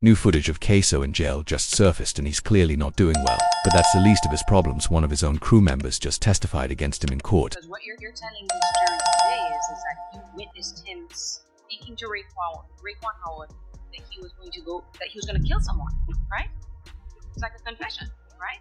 New footage of Ksoo in jail just surfaced and he's clearly not doing well. But that's the least of his problems. One of his own crew members just testified against him in court. Because what you're telling this jury today is that you witnessed him speaking to Raekwon Howard that he was going to kill someone, right? It's like a confession, right?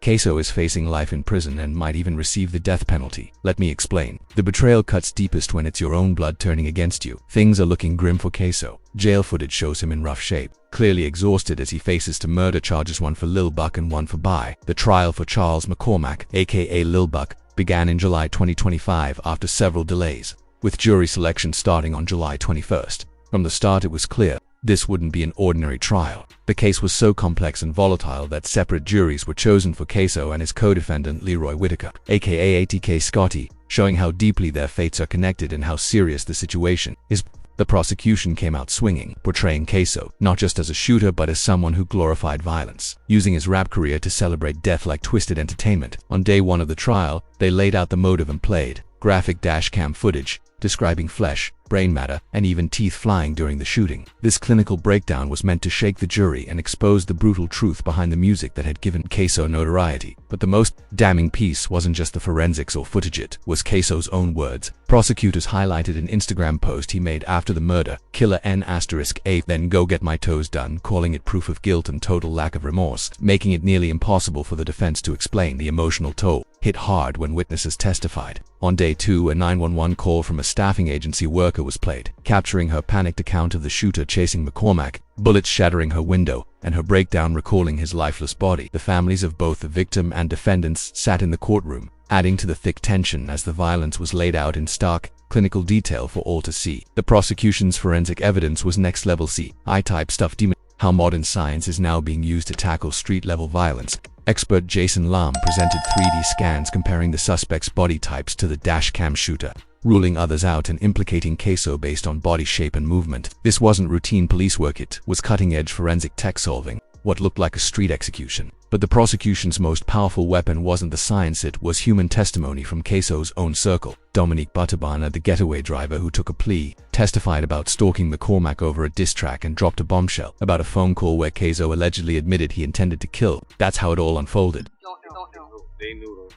Ksoo is facing life in prison and might even receive the death penalty. Let me explain. The betrayal cuts deepest when it's your own blood turning against you. Things are looking grim for Ksoo. Jail footage shows him in rough shape, clearly exhausted as he faces two murder charges, one for Lil Buck and one for Bai. The trial for Charles McCormack, aka Lil Buck, began in July 2025 after several delays, with jury selection starting on July 21st. From the start it was clear this wouldn't be an ordinary trial. The case was so complex and volatile that separate juries were chosen for Ksoo and his co-defendant Leroy Whitaker, aka ATK Scotty, showing how deeply their fates are connected and how serious the situation is. The prosecution came out swinging, portraying Ksoo not just as a shooter but as someone who glorified violence, using his rap career to celebrate death like twisted entertainment. On day one of the trial, they laid out the motive and played graphic dashcam footage describing flesh, brain matter, and even teeth flying during the shooting. This clinical breakdown was meant to shake the jury and expose the brutal truth behind the music that had given Ksoo notoriety. But the most damning piece wasn't just the forensics or footage, it was Ksoo's own words. Prosecutors highlighted an Instagram post he made after the murder, "Killer N*A, then go get my toes done," calling it proof of guilt and total lack of remorse, making it nearly impossible for the defense to explain. The emotional toll hit hard when witnesses testified. On day 2, a 911 call from a staffing agency worker was played, capturing her panicked account of the shooter chasing McCormack, bullets shattering her window, and her breakdown recalling his lifeless body. The families of both the victim and defendants sat in the courtroom, adding to the thick tension as the violence was laid out in stark, clinical detail for all to see. The prosecution's forensic evidence was next-level CI-type stuff. How modern science is now being used to tackle street-level violence. Expert Jason Lam presented 3D scans comparing the suspect's body types to the dashcam shooter, ruling others out and implicating Ksoo based on body shape and movement. This wasn't routine police work, it was cutting-edge forensic tech solving what looked like a street execution. But the prosecution's most powerful weapon wasn't the science, it was human testimony from Ksoo's own circle. Dominique Butterbana, the getaway driver who took a plea, testified about stalking McCormack over a diss track and dropped a bombshell about a phone call where Ksoo allegedly admitted he intended to kill. That's how it all unfolded. Don't know. They knew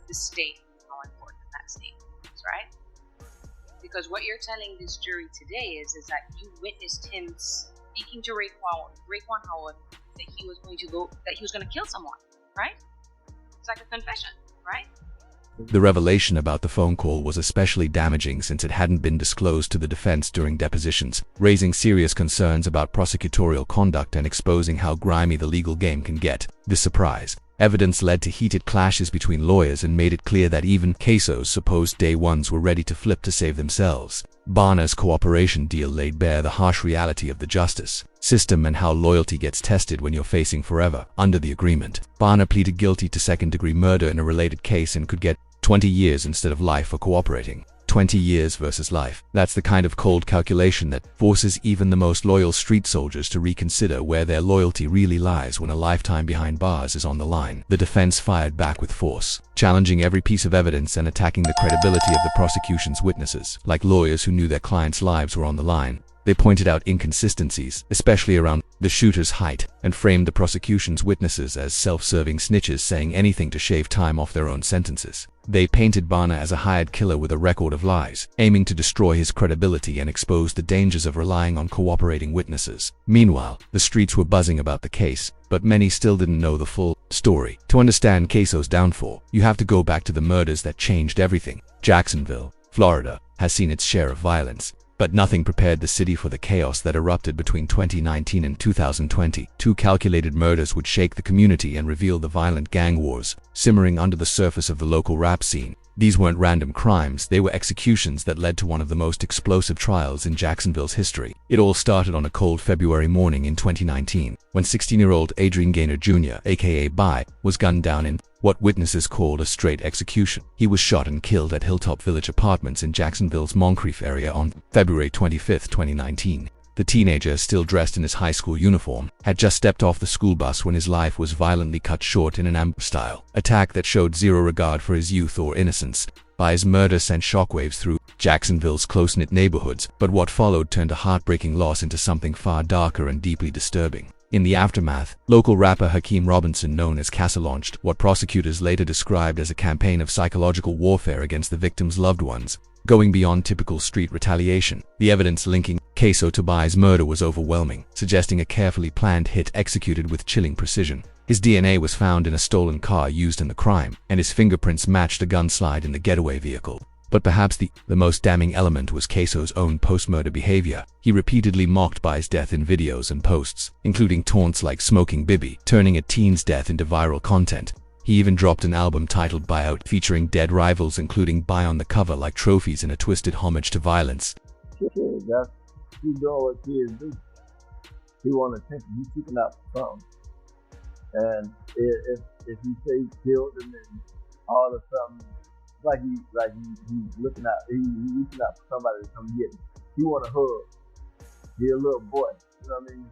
The state, how important that statement is, right? Because what you're telling this jury today is that you witnessed him speaking to Raekwon Howard that he was going to kill someone, right? It's like a confession, right? The revelation about the phone call was especially damaging since it hadn't been disclosed to the defense during depositions, raising serious concerns about prosecutorial conduct and exposing how grimy the legal game can get. This surprise evidence led to heated clashes between lawyers and made it clear that even Ksoo's supposed day ones were ready to flip to save themselves. Bana's cooperation deal laid bare the harsh reality of the justice system and how loyalty gets tested when you're facing forever. Under the agreement, Bana pleaded guilty to second-degree murder in a related case and could get 20 years instead of life for cooperating. 20 years versus life. That's the kind of cold calculation that forces even the most loyal street soldiers to reconsider where their loyalty really lies when a lifetime behind bars is on the line. The defense fired back with force, challenging every piece of evidence and attacking the credibility of the prosecution's witnesses. Like lawyers who knew their clients' lives were on the line, they pointed out inconsistencies, especially around the shooter's height, and framed the prosecution's witnesses as self-serving snitches saying anything to shave time off their own sentences. They painted Bana as a hired killer with a record of lies, aiming to destroy his credibility and expose the dangers of relying on cooperating witnesses. Meanwhile, the streets were buzzing about the case, but many still didn't know the full story. To understand Ksoo's downfall, you have to go back to the murders that changed everything. Jacksonville, Florida, has seen its share of violence, but nothing prepared the city for the chaos that erupted between 2019 and 2020. Two calculated murders would shake the community and reveal the violent gang wars simmering under the surface of the local rap scene. These weren't random crimes, they were executions that led to one of the most explosive trials in Jacksonville's history. It all started on a cold February morning in 2019, when 16-year-old Adrian Gaynor Jr., aka Bai, was gunned down in what witnesses called a straight execution. He was shot and killed at Hilltop Village Apartments in Jacksonville's Moncrief area on February 25, 2019. The teenager, still dressed in his high school uniform, had just stepped off the school bus when his life was violently cut short in an ambush-style attack that showed zero regard for his youth or innocence. His murder sent shockwaves through Jacksonville's close-knit neighborhoods, but what followed turned a heartbreaking loss into something far darker and deeply disturbing. In the aftermath, local rapper Hakeem Robinson, known as Ksoo, launched what prosecutors later described as a campaign of psychological warfare against the victim's loved ones, going beyond typical street retaliation. The evidence linking Ksoo to Bai's murder was overwhelming, suggesting a carefully planned hit executed with chilling precision. His DNA was found in a stolen car used in the crime, and his fingerprints matched a gunslide in the getaway vehicle. But perhaps the most damning element was Ksoo's own post-murder behavior. He repeatedly mocked Bai's death in videos and posts, including taunts like "smoking Bibi," turning a teen's death into viral content. He even dropped an album titled "Bai Out," featuring dead rivals, including Bai on the cover like trophies in a twisted homage to violence. He's doing what kids do. He wants attention. He's seeking out for something. And if he say he killed him and all of a sudden, he's looking out, he's reaching out for somebody to come get him. He want a hug. He a little boy. You know what I mean?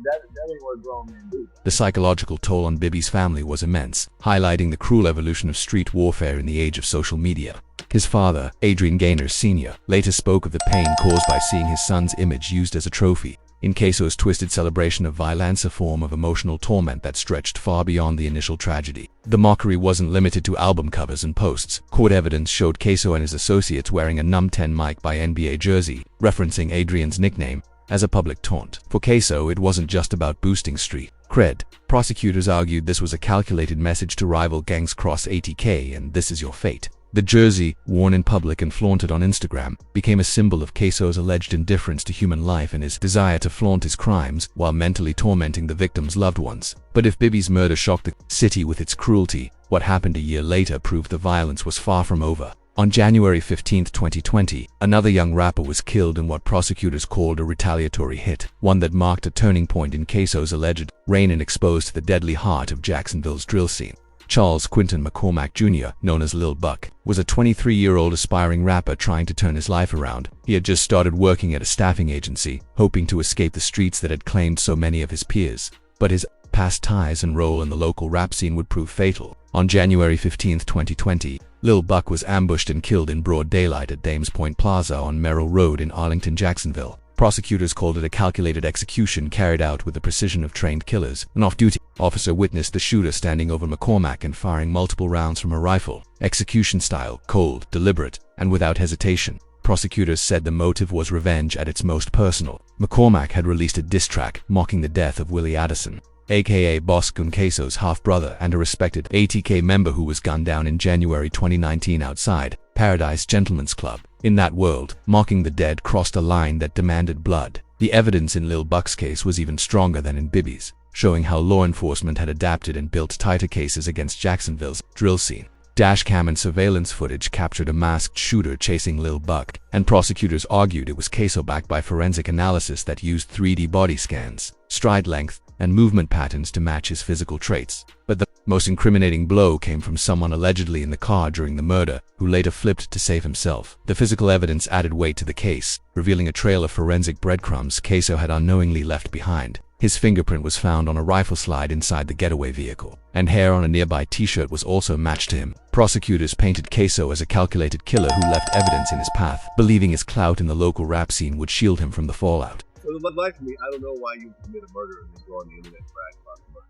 That ain't what grown men do. The psychological toll on Bibi's family was immense, highlighting the cruel evolution of street warfare in the age of social media. His father, Adrian Gaynor Sr., later spoke of the pain caused by seeing his son's image used as a trophy. In Ksoo's twisted celebration of violence, a form of emotional torment that stretched far beyond the initial tragedy. The mockery wasn't limited to album covers and posts. Court evidence showed Ksoo and his associates wearing a Num 10 Mike by NBA jersey, referencing Adrian's nickname, as a public taunt. For Ksoo, it wasn't just about boosting street cred. Prosecutors argued this was a calculated message to rival gangs cross ATK and "this is your fate." The jersey, worn in public and flaunted on Instagram, became a symbol of Ksoo's alleged indifference to human life and his desire to flaunt his crimes while mentally tormenting the victim's loved ones. But if Bibi's murder shocked the city with its cruelty, what happened a year later proved the violence was far from over. On January 15, 2020, another young rapper was killed in what prosecutors called a retaliatory hit, one that marked a turning point in Ksoo's alleged reign and exposed the deadly heart of Jacksonville's drill scene. Charles Quinton McCormack Jr., known as Lil Buck, was a 23-year-old aspiring rapper trying to turn his life around. He had just started working at a staffing agency, hoping to escape the streets that had claimed so many of his peers. But his past ties and role in the local rap scene would prove fatal. On January 15, 2020, Lil Buck was ambushed and killed in broad daylight at Dames Point Plaza on Merrill Road in Arlington, Jacksonville. Prosecutors called it a calculated execution carried out with the precision of trained killers. An off-duty officer witnessed the shooter standing over McCormack and firing multiple rounds from a rifle. Execution style, cold, deliberate, and without hesitation. Prosecutors said the motive was revenge at its most personal. McCormack had released a diss track mocking the death of Willie Addison, aka Boss Gun, Ksoo's half-brother and a respected ATK member who was gunned down in January 2019 outside Paradise Gentlemen's Club. In that world, mocking the dead crossed a line that demanded blood. The evidence in Lil Buck's case was even stronger than in Bibi's, showing how law enforcement had adapted and built tighter cases against Jacksonville's drill scene. Dashcam and surveillance footage captured a masked shooter chasing Lil Buck, and prosecutors argued it was Ksoo, backed by forensic analysis that used 3D body scans, stride length, and movement patterns to match his physical traits. But the most incriminating blow came from someone allegedly in the car during the murder, who later flipped to save himself. The physical evidence added weight to the case, revealing a trail of forensic breadcrumbs Ksoo had unknowingly left behind. His fingerprint was found on a rifle slide inside the getaway vehicle, and hair on a nearby t-shirt was also matched to him. Prosecutors painted Ksoo as a calculated killer who left evidence in his path, believing his clout in the local rap scene would shield him from the fallout. Well, but like me, I don't know why you commit a murder and just go on the internet and brag about the murder.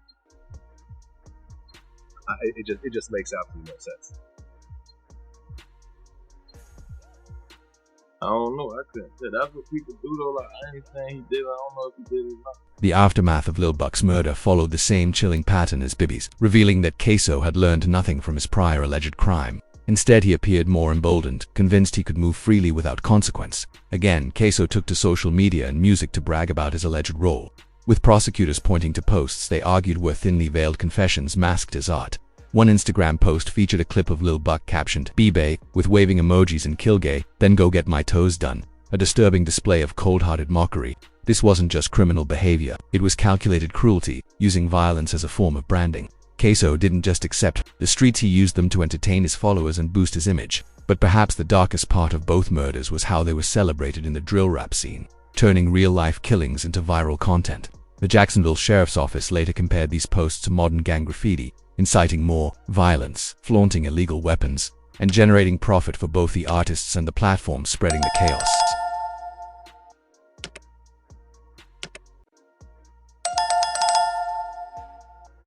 It just makes absolutely no sense. I don't know. I couldn't say that's what people do though. Like anything he did, I don't know if he did it or not. The aftermath of Lil Buck's murder followed the same chilling pattern as Bibi's, revealing that Ksoo had learned nothing from his prior alleged crime. Instead, he appeared more emboldened, convinced he could move freely without consequence. Again, Ksoo took to social media and music to brag about his alleged role. With prosecutors pointing to posts they argued were thinly veiled confessions masked as art. One Instagram post featured a clip of Lil Buck captioned, "B-Bay," with waving emojis and "kill gay, then go get my toes done." A disturbing display of cold-hearted mockery. This wasn't just criminal behavior, it was calculated cruelty, using violence as a form of branding. Ksoo didn't just accept the streets, he used them to entertain his followers and boost his image. But perhaps the darkest part of both murders was how they were celebrated in the drill rap scene. turning real-life killings into viral content. The Jacksonville Sheriff's Office later compared these posts to modern gang graffiti, inciting more violence, flaunting illegal weapons, and generating profit for both the artists and the platforms spreading the chaos.